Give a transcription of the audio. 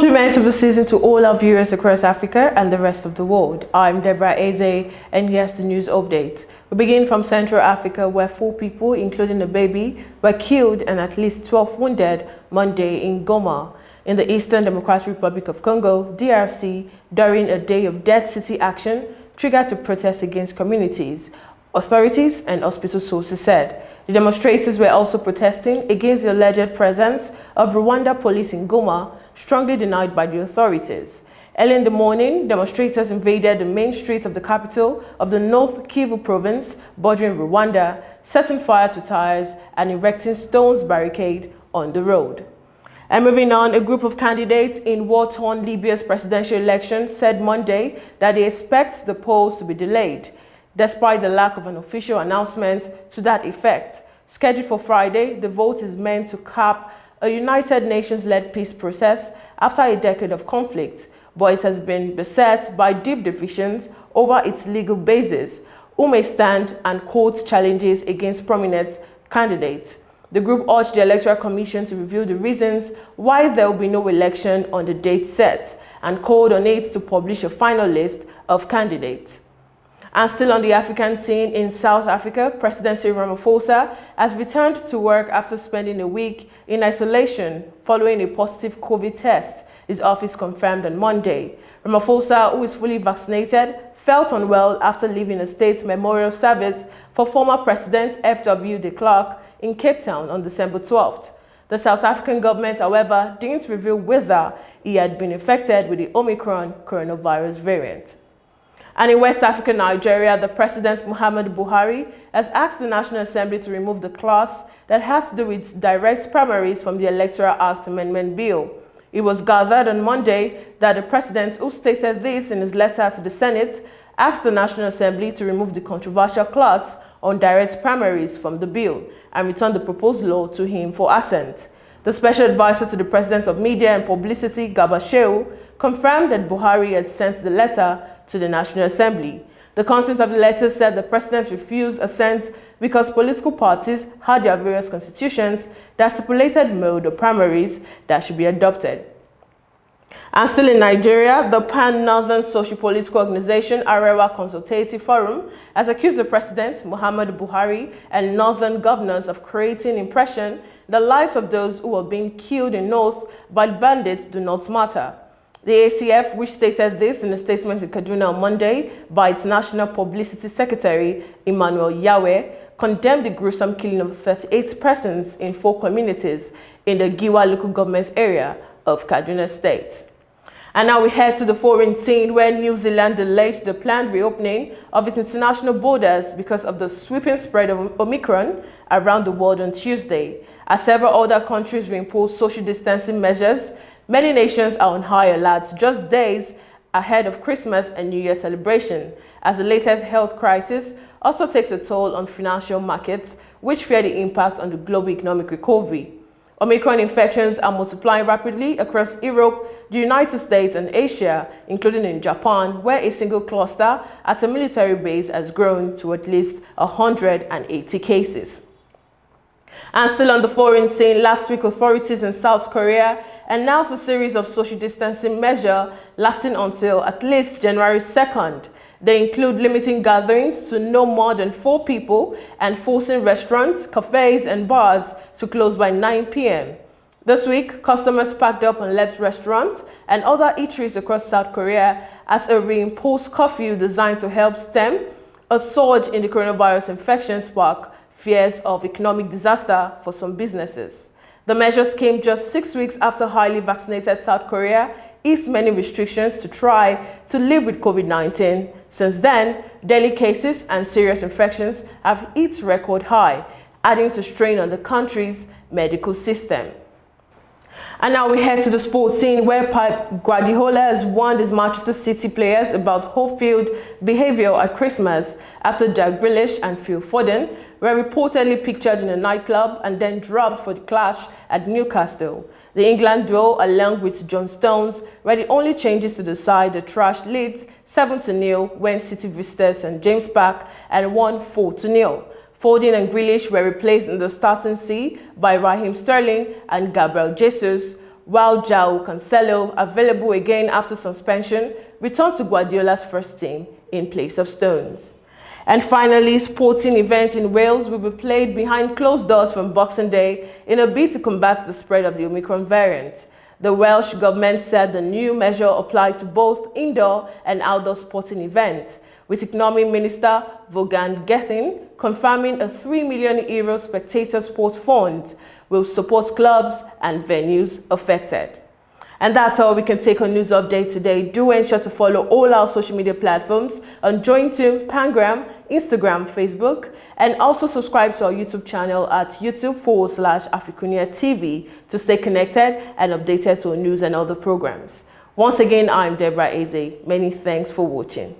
Compliments of the season to all our viewers across Africa and the rest of the world. I'm Deborah, Ezeh, and here's the news update. We begin from Central Africa, where 4 people, including a baby, were killed and at least 12 wounded Monday in Goma, in the Eastern Democratic Republic of Congo, DRC, during a day of Dead City action triggered to protest against communities, authorities and hospital sources said. The demonstrators were also protesting against the alleged presence of Rwandan police in Goma, strongly denied by the authorities. Early in the morning, demonstrators invaded the main streets of the capital of the North Kivu province, bordering Rwanda, setting fire to tires and erecting stones barricade on the road. And moving on, a group of candidates in war-torn Libya's presidential election said Monday that they expect the polls to be delayed, despite the lack of an official announcement to that effect. Scheduled for Friday, the vote is meant to cap a United Nations-led peace process after a decade of conflict, but it has been beset by deep divisions over its legal basis, who may stand and quote challenges against prominent candidates. The group urged the Electoral Commission to review the reasons why there will be no election on the date set and called on it to publish a final list of candidates. And still on the African scene, in South Africa, President Cyril Ramaphosa has returned to work after spending a week in isolation following a positive COVID test, his office confirmed on Monday. Ramaphosa, who is fully vaccinated, felt unwell after leaving a state memorial service for former President F.W. de Klerk in Cape Town on December 12th. The South African government, however, didn't reveal whether he had been infected with the Omicron coronavirus variant. And in West Africa, Nigeria, the President Muhammadu Buhari has asked the National Assembly to remove the clause that has to do with direct primaries from the Electoral Act Amendment Bill. It was gathered on Monday that the President, who stated this in his letter to the Senate, asked the National Assembly to remove the controversial clause on direct primaries from the bill and return the proposed law to him for assent. The Special Advisor to the President of Media and Publicity, Garba Shehu, confirmed that Buhari had sent the letter to the National Assembly. The contents of the letter said the President refused assent because political parties had their various constitutions that stipulated mode of primaries that should be adopted. And still in Nigeria, the Pan-Northern Socio-Political Organization Arewa Consultative Forum has accused the President, Muhammadu Buhari, and Northern governors of creating impression the lives of those who are being killed in North by bandits do not matter. The ACF, which stated this in a statement in Kaduna on Monday by its National Publicity Secretary, Emmanuel Yahweh, condemned the gruesome killing of 38 persons in 4 communities in the Giwa local government area of Kaduna State. And now we head to the foreign scene, where New Zealand delayed the planned reopening of its international borders because of the sweeping spread of Omicron around the world on Tuesday. As several other countries reimpose social distancing measures, many nations are on high alert just days ahead of Christmas and New Year celebration, as the latest health crisis also takes a toll on financial markets, which fear the impact on the global economic recovery. Omicron infections are multiplying rapidly across Europe, the United States and Asia, including in Japan, where a single cluster at a military base has grown to at least 180 cases. And still on the foreign scene, last week authorities in South Korea announced a series of social distancing measures lasting until at least January 2nd. They include limiting gatherings to no more than 4 people and forcing restaurants, cafes and bars to close by 9 p.m. This week, customers packed up and left restaurants and other eateries across South Korea as a reimposed curfew designed to help stem a surge in the coronavirus infection spark fears of economic disaster for some businesses. The measures came just 6 weeks after highly vaccinated South Korea eased many restrictions to try to live with COVID-19. Since then, daily cases and serious infections have hit record high, adding to strain on the country's medical system. And now we head to the sports scene, where Pep Guardiola has warned his Manchester City players about off-field behavior at Christmas after Jack Grealish and Phil Foden were reportedly pictured in a nightclub and then dropped for the clash at Newcastle. The England duo, along with John Stones, were the only changes to the side that trashed Leeds 7-0 when City visited St James Park and won 4-0. Foden and Grealish were replaced in the starting C by Raheem Sterling and Gabriel Jesus, while João Cancelo, available again after suspension, returned to Guardiola's first team in place of Stones. And finally, sporting events in Wales will be played behind closed doors from Boxing Day in a bid to combat the spread of the Omicron variant. The Welsh government said the new measure applied to both indoor and outdoor sporting events, with Economic Minister Vaughan Gething confirming a €3 million spectator sports fund will support clubs and venues affected. And that's all we can take on News Update today. Do ensure to follow all our social media platforms on Jointim, Pangram, Instagram, Facebook, and also subscribe to our YouTube channel at YouTube/AFRICUNIA TV to stay connected and updated to our news and other programs. Once again, I'm Deborah Ezeh. Many thanks for watching.